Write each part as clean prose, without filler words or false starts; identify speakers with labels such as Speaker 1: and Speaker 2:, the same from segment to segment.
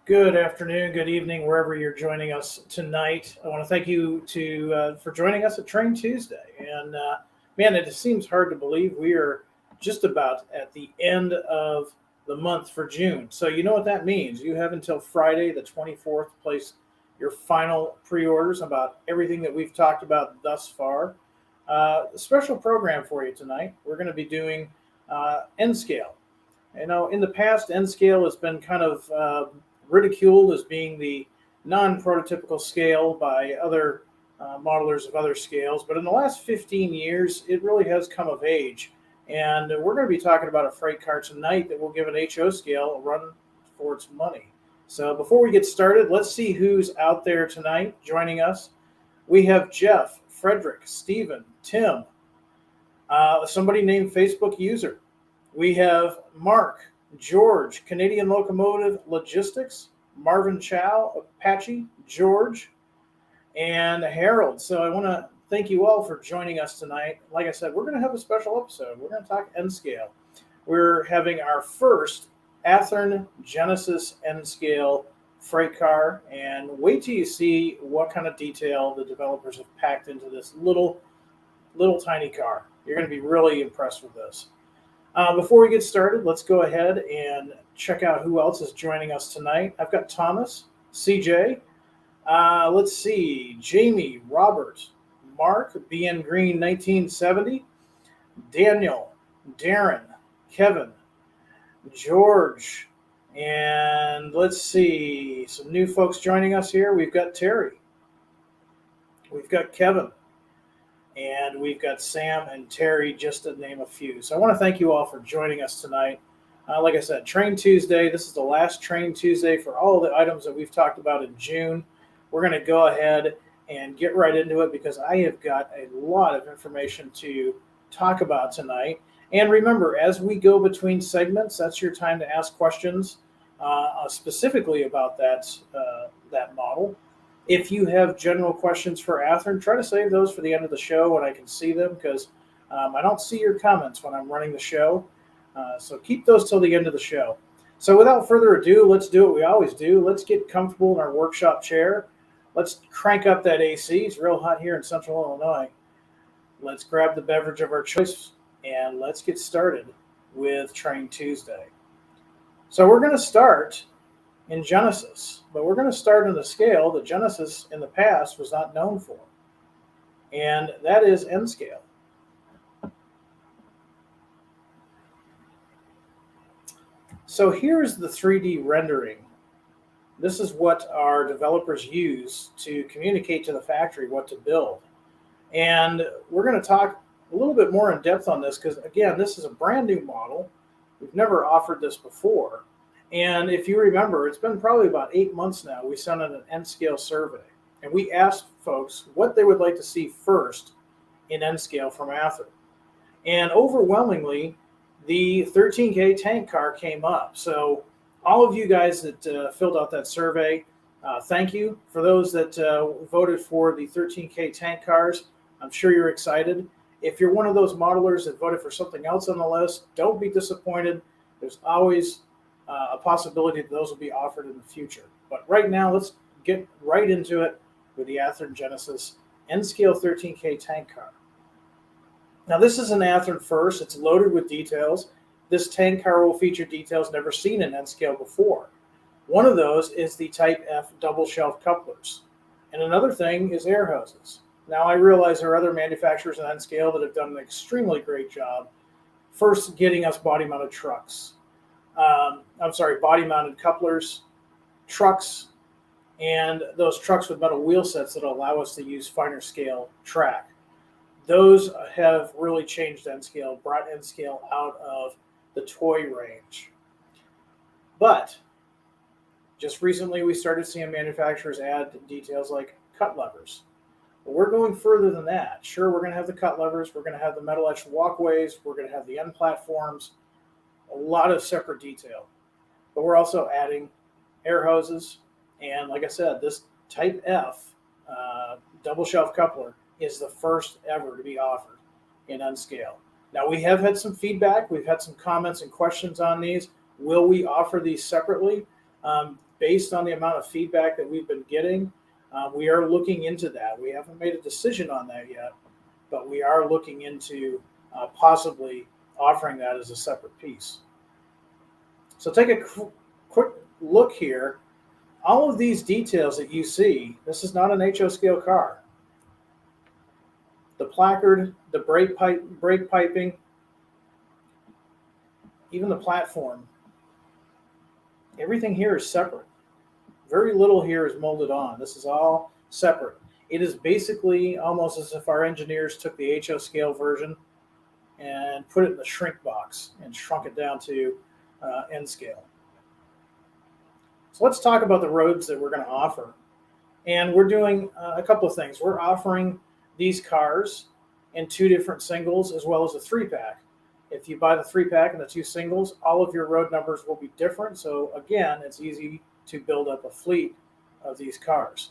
Speaker 1: Good afternoon, good evening, wherever you're joining us tonight. I want to thank you for joining us at Train Tuesday. And man, it just seems hard to believe we are just about at the end of the month for June. So you know what that means. You have until Friday, the 24th, to place your final pre-orders about everything that we've talked about thus far. A special program for you tonight. We're going to be doing N scale. In the past, N scale has been kind of ridiculed as being the non-prototypical scale by other modelers of other scales. But in the last 15 years, it really has come of age. And we're going to be talking about a freight car tonight that will give an HO scale a run for its money. So before we get started, let's see who's out there tonight joining us. We have Jeff, Frederick, Stephen, Tim, somebody named Facebook User. We have Mark, George, Canadian Locomotive Logistics, Marvin Chow, Apache, George, and Harold. So I want to thank you all for joining us tonight. Like I said, we're going to have a special episode. We're going to talk N scale. We're having our first Athearn Genesis N scale freight car, and wait till you see what kind of detail the developers have packed into this little tiny car. You're going to be really impressed with this. Before we get started, let's go ahead and check out who else is joining us tonight. I've got Thomas, CJ, let's see, Jamie, Robert, Mark, BN Green 1970, Daniel, Darren, Kevin, George, and let's see, some new folks joining us here. We've got Terry, we've got Kevin, and we've got Sam and Terry, just to name a few. So I want to thank you all for joining us tonight. Like I said, Train Tuesday. This is the last Train Tuesday for all the items that we've talked about in June. We're going to go ahead and get right into it because I have got a lot of information to talk about tonight. And remember, as we go between segments, that's your time to ask questions specifically about that model. If you have general questions for Athearn, try to save those for the end of the show when I can see them, because I don't see your comments when I'm running the show. So keep those till the end of the show. So without further ado, let's do what we always do. Let's get comfortable in our workshop chair. Let's crank up that AC. It's real hot here in Central Illinois. Let's grab the beverage of our choice, and let's get started with Train Tuesday. So we're going to start in Genesis, but we're going to start in the scale that Genesis in the past was not known for, and that is N scale. So here's the 3D rendering. This is what our developers use to communicate to the factory what to build. And we're going to talk a little bit more in depth on this because, again, this is a brand new model. We've never offered this before. And if you remember, it's been probably about 8 months now, we sent out an N-scale survey. And we asked folks what they would like to see first in N-scale from Athearn. And overwhelmingly, the 13K tank car came up. So all of you guys that filled out that survey, thank you. For those that voted for the 13K tank cars, I'm sure you're excited. If you're one of those modelers that voted for something else on the list, don't be disappointed. There's always a possibility that those will be offered in the future. But right now, let's get right into it with the Athearn Genesis N-scale 13K tank car. Now, this is an Athearn first. It's loaded with details. This tank car will feature details never seen in N-scale before. One of those is the Type F double shelf couplers. And another thing is air hoses. Now, I realize there are other manufacturers in N-scale that have done an extremely great job first getting us body-mounted trucks. Body-mounted couplers, trucks, and those trucks with metal wheel sets that allow us to use finer scale track. Those have really changed N-scale, brought N-scale out of the toy range. But just recently we started seeing manufacturers add details like cut levers. But we're going further than that. Sure, we're going to have the cut levers, we're going to have the metal etched walkways, we're going to have the end platforms, a lot of separate detail. But we're also adding air hoses, and like I said, this Type F double shelf coupler is the first ever to be offered in N-scale. Now, we have had some feedback. We've had some comments and questions on these. Will we offer these separately? based on the amount of feedback that we've been getting, we are looking into that. We haven't made a decision on that yet, but we are looking into possibly offering that as a separate piece. So take a quick look here. All of these details that you see, this is not an HO scale car. The placard, the brake piping, even the platform, everything here is separate. Very little here is molded on. This is all separate. It is basically almost as if our engineers took the HO scale version and put it in the shrink box and shrunk it down to N scale. So let's talk about the roads that we're going to offer. And we're doing a couple of things. We're offering these cars in 2 different singles as well as a 3-pack. If you buy the 3-pack and the 2 singles, all of your road numbers will be different. So again, it's easy to build up a fleet of these cars.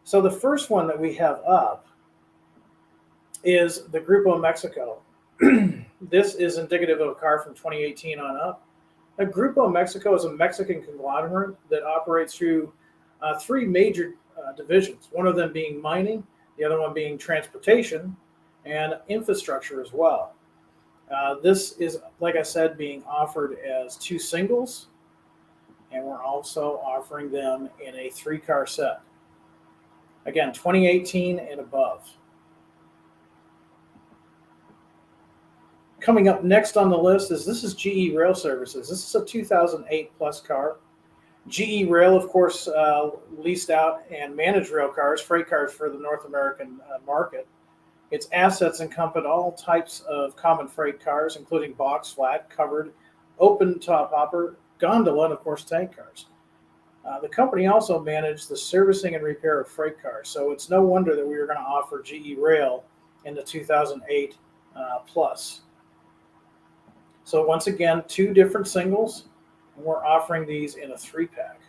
Speaker 1: So the first one that we have up is the Grupo Mexico. This is indicative of a car from 2018 on up. Now, Grupo Mexico is a Mexican conglomerate that operates through 3 major divisions, one of them being mining, the other one being transportation, and infrastructure as well. This is, like I said, being offered as 2 singles, and we're also offering them in a 3-car set. Again, 2018 and above. Coming up next on the list is this is GE Rail Services. This is a 2008 plus car. GE Rail, of course, leased out and managed rail cars, freight cars for the North American market. Its assets encompass all types of common freight cars, including box, flat, covered, open top hopper, gondola, and of course tank cars. The company also managed the servicing and repair of freight cars, so it's no wonder that we were going to offer GE Rail in the 2008 plus. So once again, 2 different singles, and we're offering these in a 3-pack.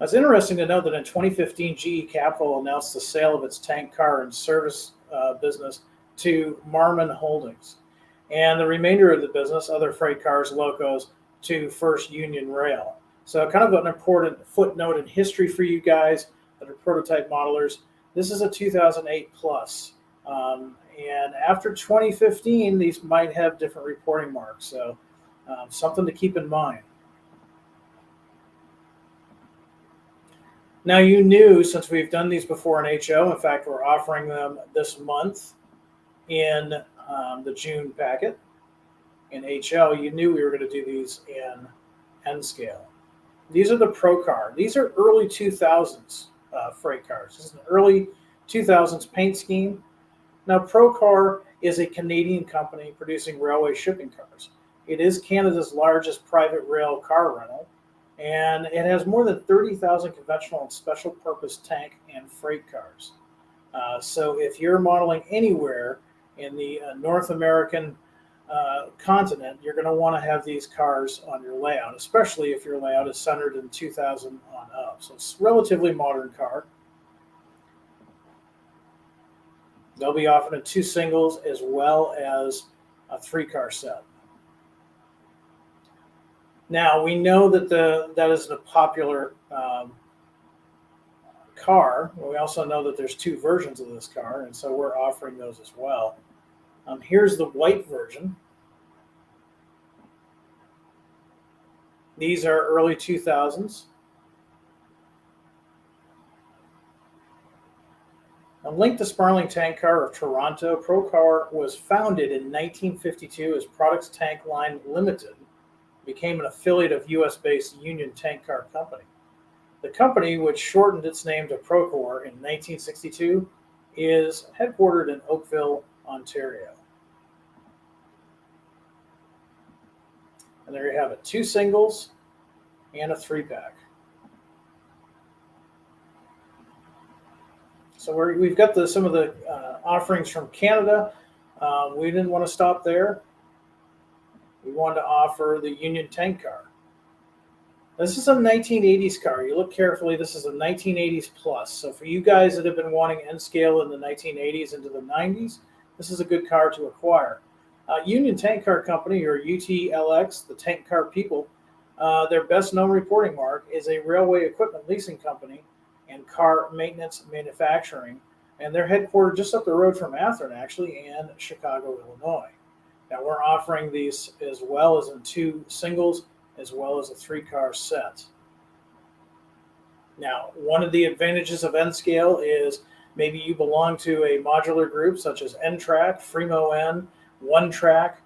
Speaker 1: It's interesting to note that in 2015, GE Capital announced the sale of its tank car and service business to Marmon Holdings, and the remainder of the business, other freight cars, locos, to First Union Rail. So kind of an important footnote in history for you guys that are prototype modelers. This is a 2008 plus. And after 2015, these might have different reporting marks. So something to keep in mind. Now, you knew, since we've done these before in HO, in fact, we're offering them this month in the June packet. In HO, you knew we were going to do these in N scale. These are the Pro Car. These are early 2000s freight cars. This is an early 2000s paint scheme. Now, Procar is a Canadian company producing railway shipping cars. It is Canada's largest private rail car rental, and it has more than 30,000 conventional and special purpose tank and freight cars. So if you're modeling anywhere in the North American continent, you're going to want to have these cars on your layout, especially if your layout is centered in 2000 on up. So it's a relatively modern car. They'll be offered in 2 singles as well as a 3-car set. Now, we know that that is a popular car. We also know that there's 2 versions of this car, and so we're offering those as well. Here's the white version. These are early 2000s. A linked to Sparling Tank Car of Toronto, Procar was founded in 1952 as Products Tank Line Limited, became an affiliate of U.S.-based Union Tank Car Company. The company, which shortened its name to Procar in 1962, is headquartered in Oakville, Ontario. And there you have it, 2 singles and a 3-pack. So we've got some of the offerings from Canada. We didn't want to stop there. We wanted to offer the Union Tank Car. This is a 1980s car. You look carefully, this is a 1980s plus. So for you guys that have been wanting N scale in the 1980s into the 90s, this is a good car to acquire. Union Tank Car Company, or UTLX, the Tank Car People, Their best known reporting mark is a railway equipment leasing company and car maintenance manufacturing. And they're headquartered just up the road from Athearn, actually, in Chicago, Illinois. Now, we're offering these as well as in 2 singles, as well as a 3-car set. Now, one of the advantages of N-Scale is maybe you belong to a modular group such as N-Track, Fremo N, One Track,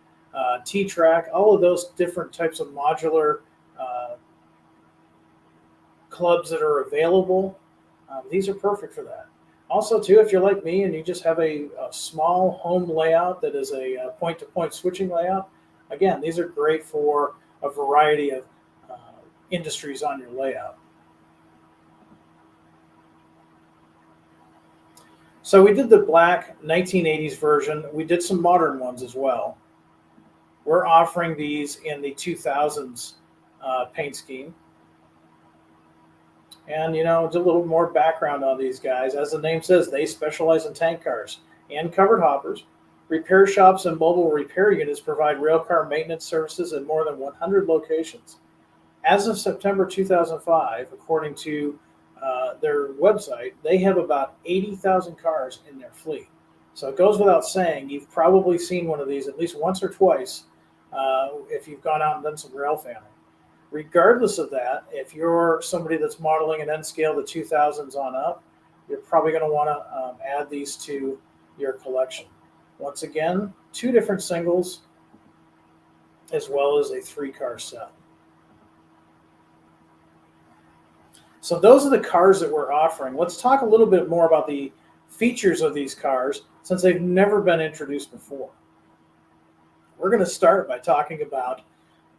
Speaker 1: T-Track, all of those different types of modular clubs that are available. These are perfect for that. Also, too, if you're like me and you just have a small home layout that is a point-to-point switching layout, again, these are great for a variety of industries on your layout. So we did the black 1980s version. We did some modern ones as well. We're offering these in the 2000s paint scheme. And, just a little more background on these guys. As the name says, they specialize in tank cars and covered hoppers. Repair shops and mobile repair units provide railcar maintenance services in more than 100 locations. As of September 2005, according to their website, they have about 80,000 cars in their fleet. So it goes without saying, you've probably seen one of these at least once or twice if you've gone out and done some rail fanning. Regardless of that, if you're somebody that's modeling an N-Scale the 2000s on up, you're probably going to want to add these to your collection. Once again, 2 different singles as well as a 3-car set. So those are the cars that we're offering. Let's talk a little bit more about the features of these cars since they've never been introduced before. We're going to start by talking about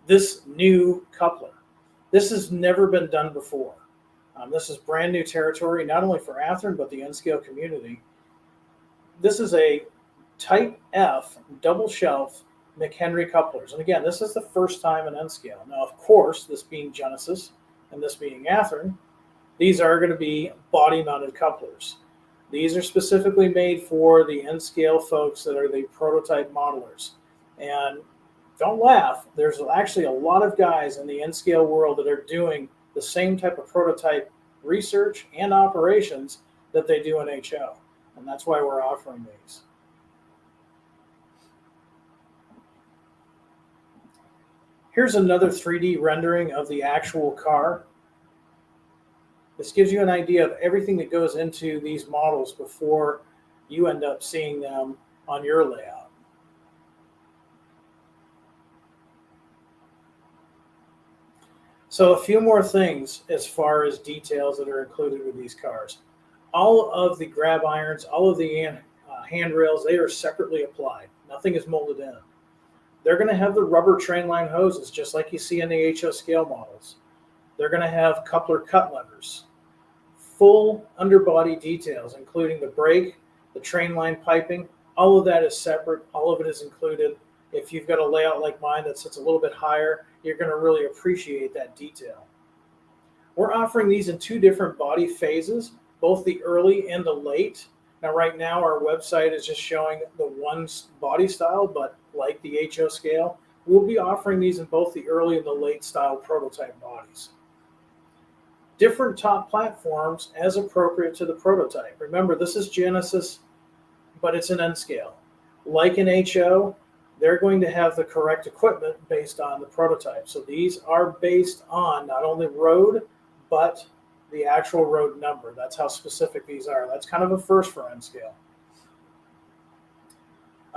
Speaker 1: this new coupler. This has never been done before. This is brand new territory, not only for Athearn, but the N-Scale community. This is a Type F double shelf McHenry couplers. And again, this is the first time in N-Scale. Now, of course, this being Genesis and this being Athearn, these are going to be body-mounted couplers. These are specifically made for the N-Scale folks that are the prototype modelers. And don't laugh, there's actually a lot of guys in the N-Scale world that are doing the same type of prototype research and operations that they do in HO. And that's why we're offering these. Here's another 3D rendering of the actual car. This gives you an idea of everything that goes into these models before you end up seeing them on your layout. So a few more things as far as details that are included with these cars. All of the grab irons, all of the handrails, they are separately applied. Nothing is molded in. They're going to have the rubber train line hoses, just like you see in the HO scale models. They're going to have coupler cut levers. Full underbody details, including the brake, the train line piping, all of that is separate. All of it is included. If you've got a layout like mine that sits a little bit higher, you're going to really appreciate that detail. We're offering these in 2 different body phases, both the early and the late. Now, right now, our website is just showing the one body style, but like the HO scale, we'll be offering these in both the early and the late style prototype bodies. Different top platforms as appropriate to the prototype. Remember, this is Genesis, but it's an N-Scale. Like in HO, they're going to have the correct equipment based on the prototype. So these are based on not only road, but the actual road number. That's how specific these are. That's kind of a first for N-Scale.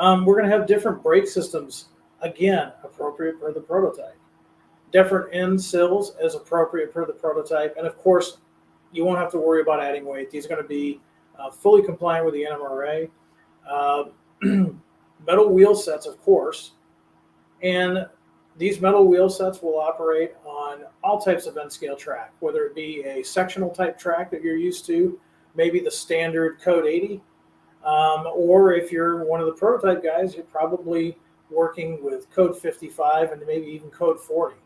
Speaker 1: We're going to have different brake systems, again, appropriate for the prototype. Different end sills as appropriate per the prototype. And of course, you won't have to worry about adding weight. These are going to be fully compliant with the NMRA. Metal wheel sets, of course. And these metal wheel sets will operate on all types of N-Scale track, whether it be a sectional type track that you're used to, maybe the standard Code 80, or if you're one of the prototype guys, you're probably working with Code 55 and maybe even Code 40.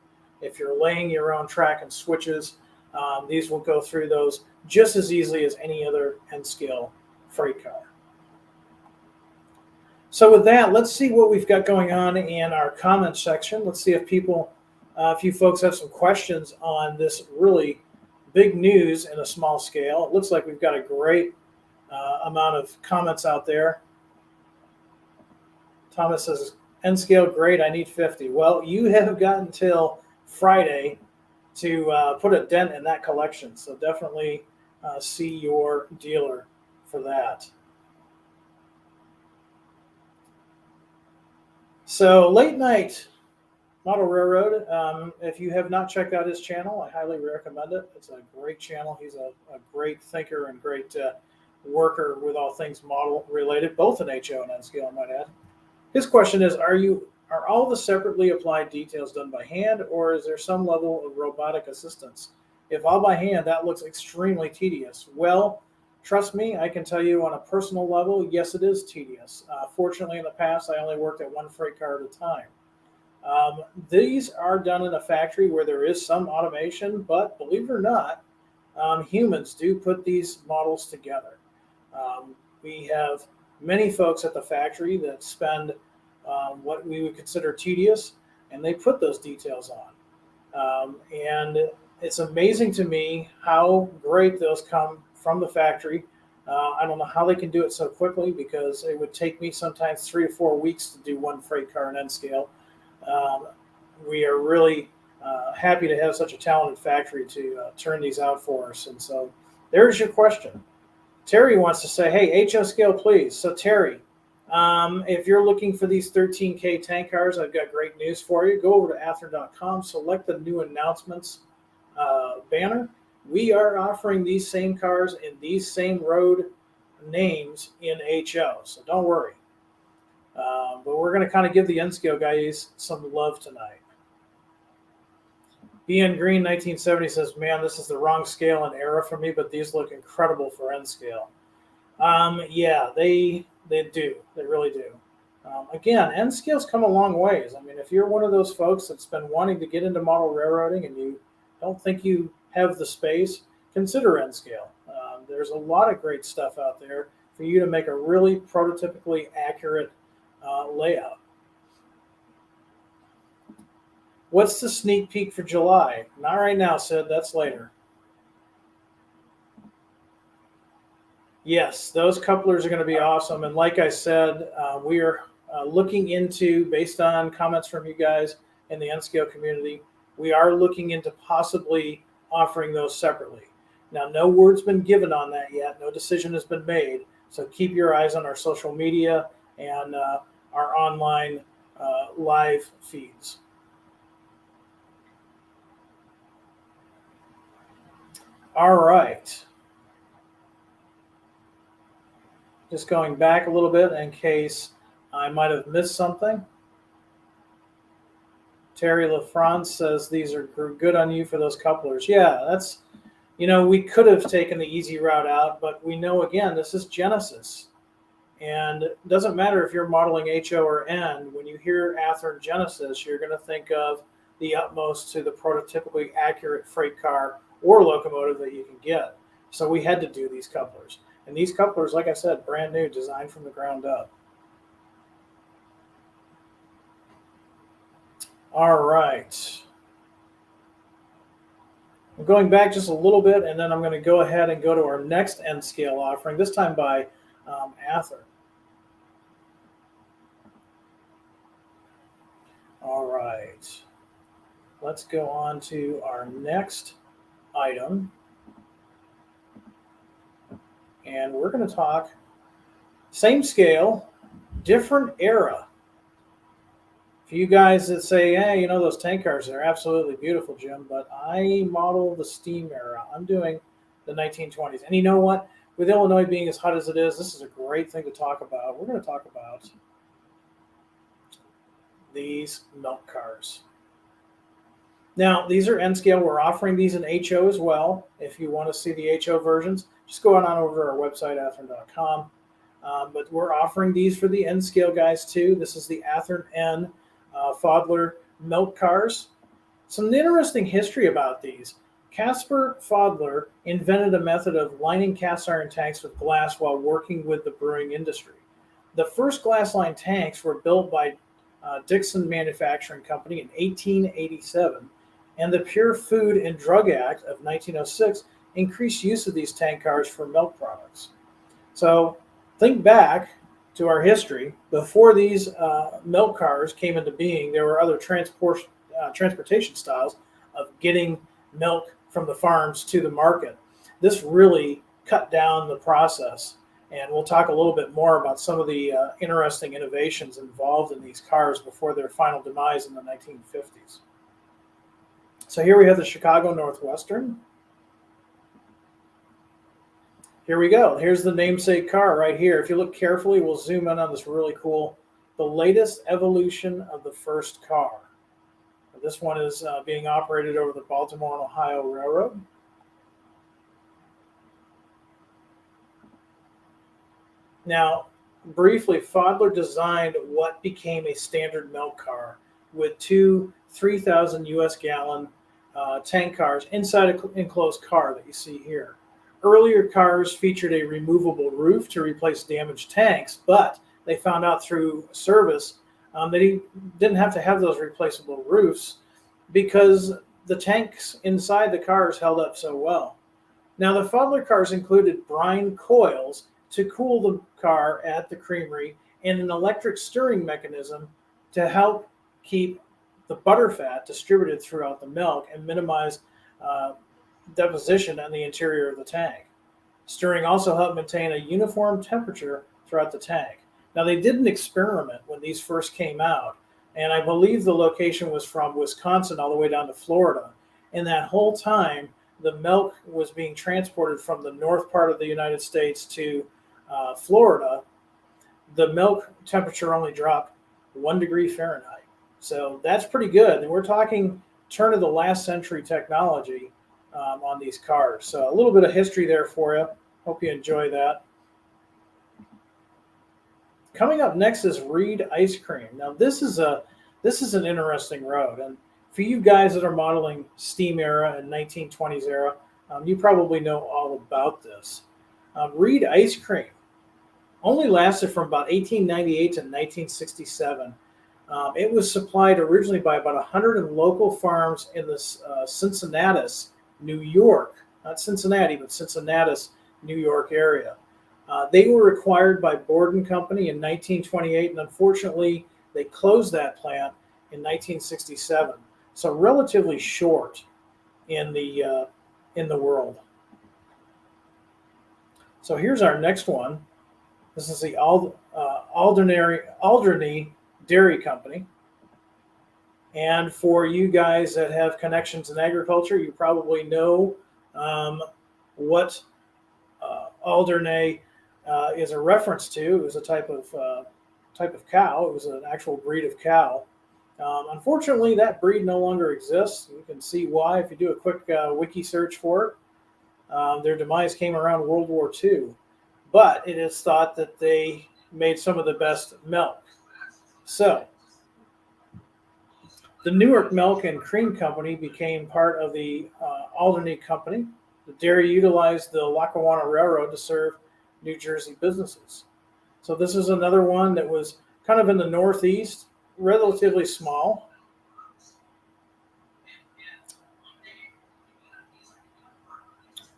Speaker 1: If you're laying your own track and switches, these will go through those just as easily as any other N-Scale freight car. So with that, let's see what we've got going on in our comments section. Let's see if people a few folks have some questions on this really big news in a small scale. It looks like we've got a great amount of comments out there. Thomas says, N scale, great, I need 50. Well, you have got until Friday to put a dent in that collection. So definitely see your dealer for that. So Late Night Model Railroad, if you have not checked out his channel, I highly recommend it. It's a great channel. He's a great thinker and great worker with all things model related, both in HO and N scale, I might add. His question is, are all the separately applied details done by hand, or is there some level of robotic assistance? If all by hand, that looks extremely tedious. Well, trust me, I can tell you on a personal level, yes, it is tedious. Fortunately, in the past, I only worked at one freight car at a time. These are done in a factory where there is some automation, but believe it or not, humans do put these models together. We have many folks at the factory that spend what we would consider tedious, and they put those details on. And it's amazing to me how great those come from the factory. I don't know how they can do it so quickly, because it would take me sometimes 3 to 4 weeks to do one freight car in N scale. We are really happy to have such a talented factory to turn these out for us. And so there's your question. Terry wants to say, hey, HO scale, please. So Terry, if you're looking for these 13K tank cars, I've got great news for you. Go over to Athearn.com, select the new announcements banner. We are offering these same cars in these same road names in HO, so don't worry. But we're going to kind of give the N scale guys some love tonight. BN Green 1970 says, man, this is the wrong scale and era for me, but these look incredible for N scale. Yeah, they do. They really do. Again, N scale's come a long ways. I mean, if you're one of those folks that's been wanting to get into model railroading and you don't think you have the space, consider N scale. There's a lot of great stuff out there for you to make a really prototypically accurate layout. What's the sneak peek for July? Not right now, Sid. That's later. Yes, those couplers are going to be awesome. And like I said, we are looking into, based on comments from you guys in the N scale community, we are looking into possibly offering those separately. Now, no word's been given on that yet. No decision has been made. So keep your eyes on our social media and our online live feeds. All right. Just going back a little bit in case I might have missed something. Terry LaFrance says these are good on you for those couplers. Yeah, that's, we could have taken the easy route out, but we know, again, this is Genesis. And it doesn't matter if you're modeling HO or N. When you hear Athearn Genesis, you're going to think of the utmost to the prototypically accurate freight car or locomotive that you can get. So we had to do these couplers. And these couplers, like I said, brand new, designed from the ground up. All right. I'm going back just a little bit, and then I'm going to go ahead and go to our next N scale offering, this time by Athearn. All right. Let's go on to our next item. And we're going to talk same scale, different era. For you guys that say, hey, those tank cars, they're absolutely beautiful, Jim, but I model the steam era. I'm doing the 1920s. And you know what? With Illinois being as hot as it is, this is a great thing to talk about. We're going to talk about these milk cars. Now, these are N scale. We're offering these in HO as well. If you want to see the HO versions, just go on over to our website, Athearn.com. But we're offering these for the N scale guys too. This is the Athearn N Pflaudler Milk cars. Some interesting history about these. Caspar Pflaudler invented a method of lining cast iron tanks with glass while working with the brewing industry. The first glass-lined tanks were built by Dixon Manufacturing Company in 1887, and the Pure Food and Drug Act of 1906 increased use of these tank cars for milk products. So think back to our history. Before these milk cars came into being, there were other transportation styles of getting milk from the farms to the market. This really cut down the process, and we'll talk a little bit more about some of the interesting innovations involved in these cars before their final demise in the 1950s. So here we have the Chicago Northwestern. Here we go. Here's the namesake car right here. If you look carefully, we'll zoom in on this really cool, the latest evolution of the first car. This one is being operated over the Baltimore and Ohio Railroad. Now, briefly, Pflaudler designed what became a standard milk car with two 3,000 US gallon tank cars inside an enclosed car that you see here. Earlier cars featured a removable roof to replace damaged tanks, but they found out through service that he didn't have to have those replaceable roofs because the tanks inside the cars held up so well. Now, the Pflaudler cars included brine coils to cool the car at the creamery and an electric stirring mechanism to help keep the butterfat distributed throughout the milk and minimize deposition on the interior of the tank. Stirring also helped maintain a uniform temperature throughout the tank. Now, they did an experiment when these first came out, and I believe the location was from Wisconsin all the way down to Florida. And that whole time, the milk was being transported from the north part of the United States to Florida. The milk temperature only dropped 1 degree Fahrenheit. So that's pretty good. And we're talking turn of the last century technology on these cars. So a little bit of history there for you. Hope you enjoy that. Coming up next is Reed Ice Cream. Now this is an interesting road, and for you guys that are modeling steam era and 1920s era, you probably know all about this. Reed Ice Cream only lasted from about 1898 to 1967. It was supplied originally by about 100 local farms in the Cincinnatus, New York, not Cincinnati, but Cincinnatus, New York area. They were acquired by Borden Company in 1928, and unfortunately, they closed that plant in 1967. So relatively short in the world. So here's our next one. This is the Alderney Dairy Company. And for you guys that have connections in agriculture, you probably know what Alderney is a reference to. It was a type of cow. It was an actual breed of cow. Unfortunately, that breed no longer exists. You can see why if you do a quick wiki search for it. Their demise came around World War II, but it is thought that they made some of the best milk. So the Newark Milk and Cream Company became part of the Alderney Company. The dairy utilized the Lackawanna Railroad to serve New Jersey businesses. So this is another one that was kind of in the Northeast, relatively small.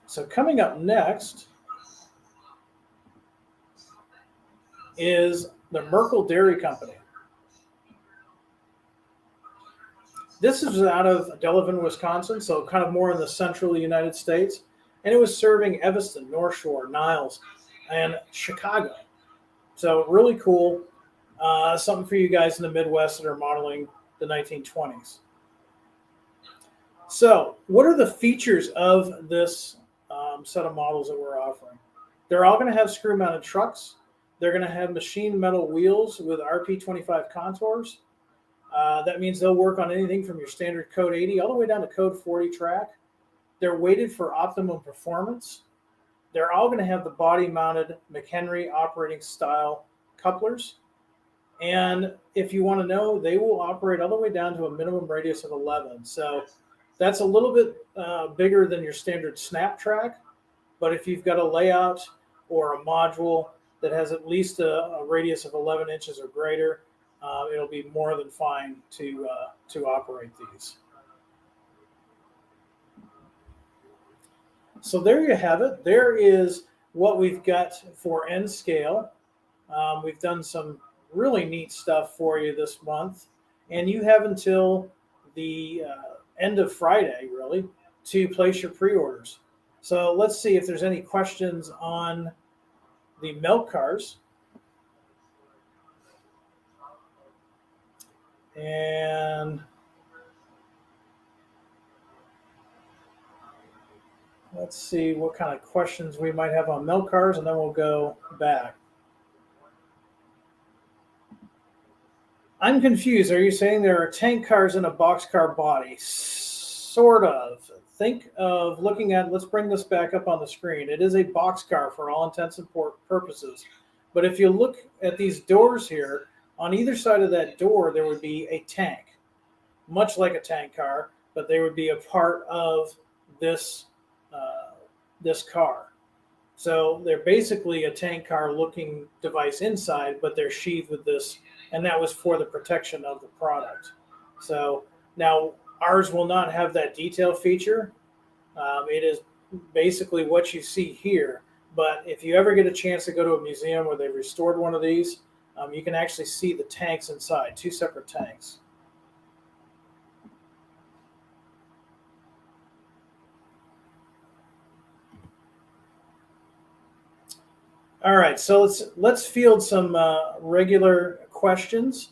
Speaker 1: So coming up next is the Merkel Dairy Company. This is out of Delavan, Wisconsin, so kind of more in the central United States. And it was serving Evanston, North Shore, Niles, and Chicago. So really cool. Something for you guys in the Midwest that are modeling the 1920s. So what are the features of this set of models that we're offering? They're all going to have screw-mounted trucks. They're going to have machined metal wheels with RP25 contours. That means they'll work on anything from your standard Code 80 all the way down to Code 40 track. They're weighted for optimum performance. They're all going to have the body-mounted McHenry operating style couplers. And if you want to know, they will operate all the way down to a minimum radius of 11. So that's a little bit bigger than your standard snap track. But if you've got a layout or a module that has at least a radius of 11 inches or greater, it'll be more than fine to operate these. So there you have it. There is what we've got for N scale. We've done some really neat stuff for you this month, and you have until the end of Friday, really, to place your pre-orders. So let's see if there's any questions on the milk cars. And let's see what kind of questions we might have on milk cars, and then we'll go back. I'm confused. Are you saying there are tank cars in a boxcar body? Sort of. Think of looking at, let's bring this back up on the screen. It is a boxcar for all intents and purposes. But if you look at these doors here, on either side of that door, there would be a tank, much like a tank car, but they would be a part of this car. So they're basically a tank car looking device inside, but they're sheathed with this, and that was for the protection of the product. So now ours will not have that detail feature. It is basically what you see here, but if you ever get a chance to go to a museum where they've restored one of these, you can actually see the tanks inside, two separate tanks. All right, so let's field some regular questions.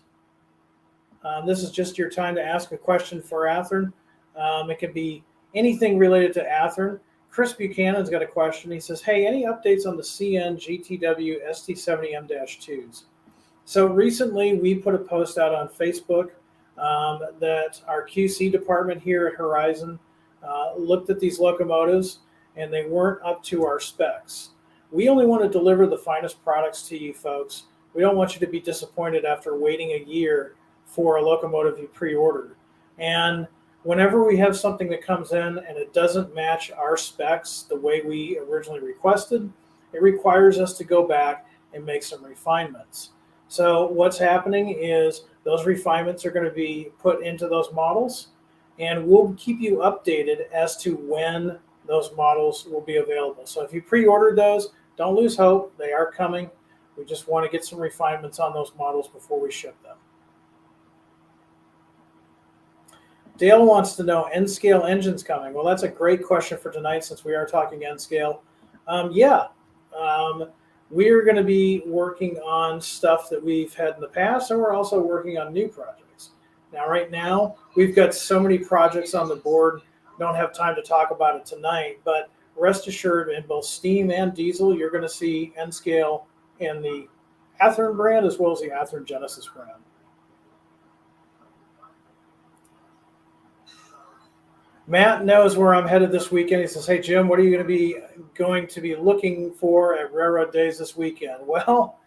Speaker 1: This is just your time to ask a question for Athearn. It could be anything related to Athearn. Chris Buchanan's got a question. He says, hey, any updates on the CN GTW ST70M-2s? So recently we put a post out on Facebook that our QC department here at Horizon looked at these locomotives, and they weren't up to our specs. We only want to deliver the finest products to you folks. We don't want you to be disappointed after waiting a year for a locomotive you pre-ordered. And whenever we have something that comes in and it doesn't match our specs the way we originally requested, it requires us to go back and make some refinements. So what's happening is those refinements are going to be put into those models, and we'll keep you updated as to when those models will be available. So if you pre-ordered those, don't lose hope. They are coming. We just want to get some refinements on those models before we ship them. Dale wants to know, N-scale engines coming. Well, that's a great question for tonight since we are talking N-scale. We're going to be working on stuff that we've had in the past, and we're also working on new projects. Now, right now, we've got so many projects on the board. Don't have time to talk about it tonight, but rest assured, in both steam and diesel, you're going to see N-scale in the Athearn brand as well as the Athearn Genesis brand. Matt knows where I'm headed this weekend. He says, hey, Jim, what are you going to be looking for at Railroad Days this weekend? Well,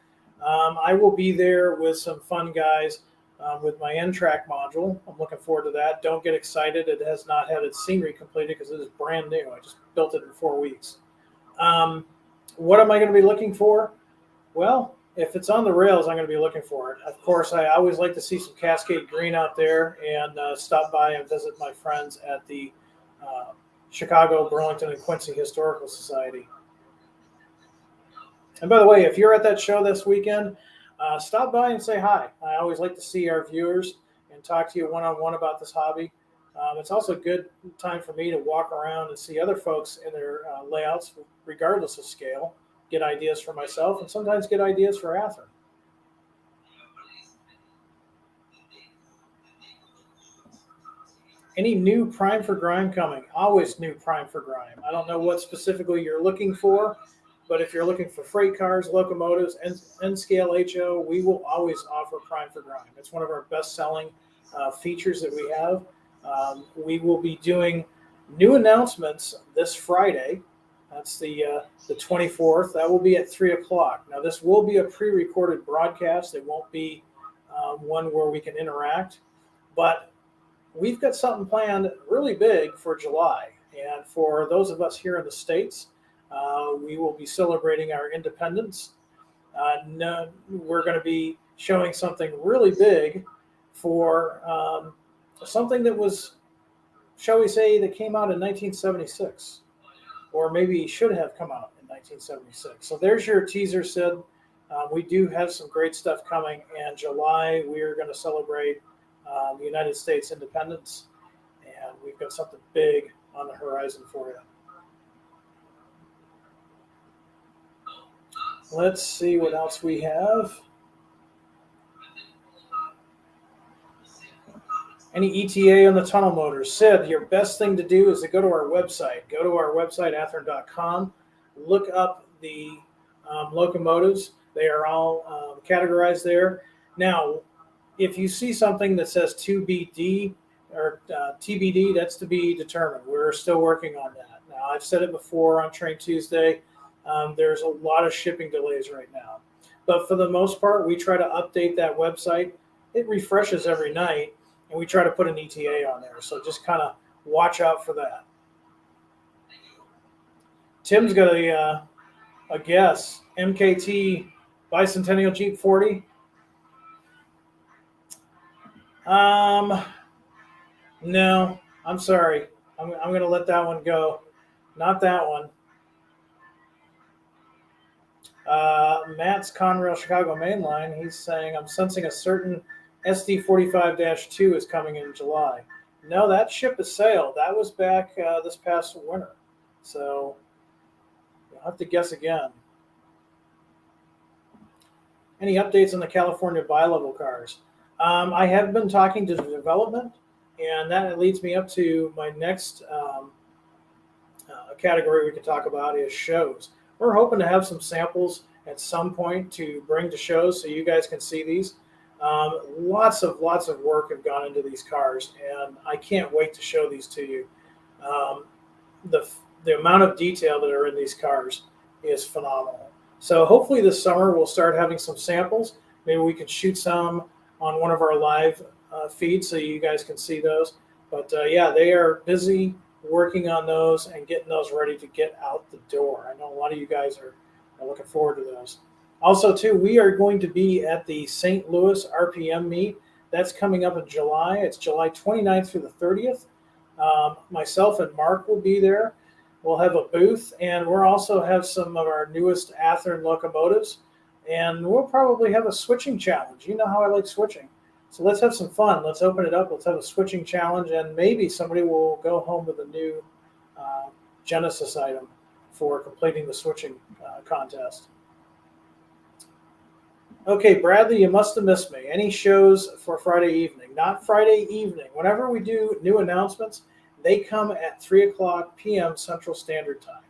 Speaker 1: I will be there with some fun guys with my N-track module. I'm looking forward to that. Don't get excited. It has not had its scenery completed because it is brand new. I just built it in 4 weeks. What am I going to be looking for? Well, if it's on the rails, I'm going to be looking for it. Of course, I always like to see some Cascade Green out there and stop by and visit my friends at the Chicago, Burlington, and Quincy Historical Society. And by the way, if you're at that show this weekend, stop by and say hi. I always like to see our viewers and talk to you one-on-one about this hobby. It's also a good time for me to walk around and see other folks in their layouts, regardless of scale, get ideas for myself, and sometimes get ideas for Athearn. Any new prime for grime coming? Always new prime for grime. I don't know what specifically you're looking for, but if you're looking for freight cars, locomotives, N-scale HO, we will always offer prime for grime. It's one of our best-selling features that we have. We will be doing new announcements this Friday. That's the 24th. That will be at 3 o'clock. Now, this will be a pre-recorded broadcast. It won't be one where we can interact. But we've got something planned really big for July. And for those of us here in the States, we will be celebrating our independence. We're going to be showing something really big for something that was, shall we say, that came out in 1976, or maybe should have come out in 1976. So there's your teaser, Sid. We do have some great stuff coming. In July, we are going to celebrate the United States independence, and we've got something big on the horizon for you. Let's see what else we have. Any ETA on the tunnel motors? Sid, your best thing to do is to go to our website. Go to our website, athearn.com. Look up the locomotives. They are all categorized there. Now, if you see something that says 2BD or TBD, that's to be determined. We're still working on that. Now, I've said it before on Train Tuesday. There's a lot of shipping delays right now. But for the most part, we try to update that website. It refreshes every night, and we try to put an ETA on there. So just kind of watch out for that. Tim's got a guess. MKT Bicentennial Jeep 40. No, I'm sorry. I'm going to let that one go. Not that one. Matt's Conrail Chicago Mainline, he's saying, I'm sensing a certain SD45-2 is coming in July. No, that ship has sailed. That was back this past winter. So you'll have to guess again. Any updates on the California bi-level cars? I have been talking to the development, and that leads me up to my next category we can talk about is shows. We're hoping to have some samples at some point to bring to shows so you guys can see these. Lots of work have gone into these cars, and I can't wait to show these to you. The amount of detail that are in these cars is phenomenal. So hopefully this summer we'll start having some samples. Maybe we can shoot some on one of our live feeds so you guys can see those. But yeah, they are busy working on those and getting those ready to get out the door. I know a lot of you guys are looking forward to those. Also, too, we are going to be at the St. Louis RPM meet. That's coming up in July. It's July 29th through the 30th. Myself and Mark will be there. We'll have a booth, and we'll also have some of our newest Athearn locomotives. And we'll probably have a switching challenge. You know how I like switching. So let's have some fun. Let's open it up. Let's have a switching challenge, and maybe somebody will go home with a new Genesis item for completing the switching contest. Okay, Bradley, you must have missed me. Any shows for Friday evening? Not Friday evening. Whenever we do new announcements, they come at 3:00 p.m. Central Standard Time.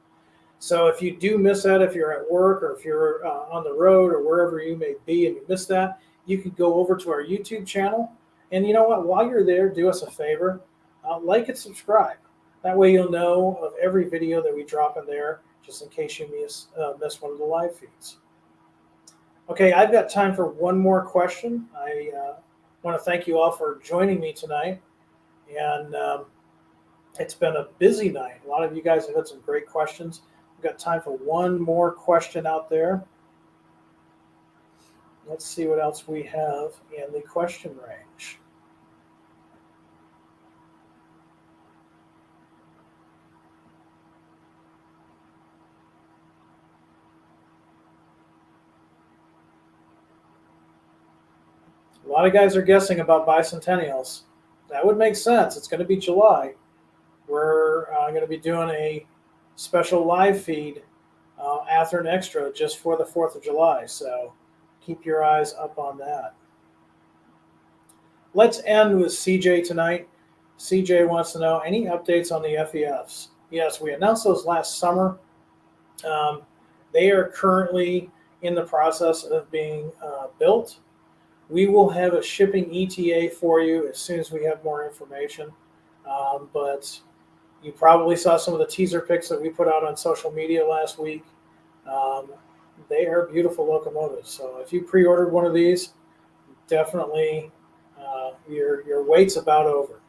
Speaker 1: So if you do miss that, if you're at work or if you're on the road or wherever you may be and you miss that, you can go over to our YouTube channel. And you know what? While you're there, do us a favor. Like and subscribe. That way you'll know of every video that we drop in there, just in case you miss one of the live feeds. Okay, I've got time for one more question. I want to thank you all for joining me tonight. And it's been a busy night. A lot of you guys have had some great questions. We've got time for one more question out there. Let's see what else we have in the question range. A lot of guys are guessing about bicentennials. That would make sense. It's going to be July. We're going to be doing a special live feed, Athearn Extra, just for the 4th of July. So keep your eyes up on that. Let's end with CJ tonight. CJ wants to know any updates on the FEFs. Yes, we announced those last summer. They are currently in the process of being built. We will have a shipping ETA for you as soon as we have more information. But you probably saw some of the teaser pics that we put out on social media last week. They are beautiful locomotives. So if you pre-ordered one of these, definitely your wait's about over.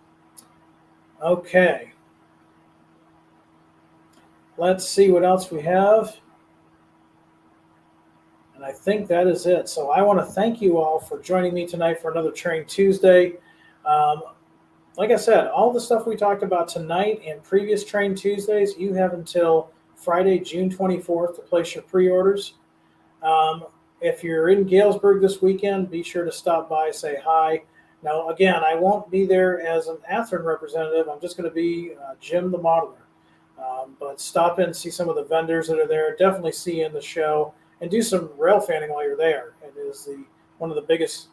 Speaker 1: Okay. Let's see what else we have. And I think that is it. So I want to thank you all for joining me tonight for another Train Tuesday. Um, like I said, all the stuff we talked about tonight and previous Train Tuesdays, you have until Friday, June 24th to place your pre-orders. If you're in Galesburg this weekend, be sure to stop by, say hi. Now, again, I won't be there as an Athearn representative. I'm just going to be Jim the modeler. But stop in, see some of the vendors that are there. Definitely see you in the show and do some rail fanning while you're there. It is one of the biggest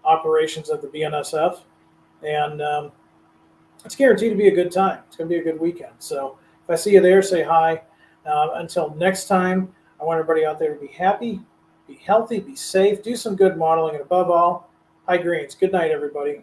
Speaker 1: operations of the BNSF. And it's guaranteed to be a good time. It's going to be a good weekend. So if I see you there, say hi. Until next time, I want everybody out there to be happy, be healthy, be safe, do some good modeling, and above all, high greens. Good night, everybody.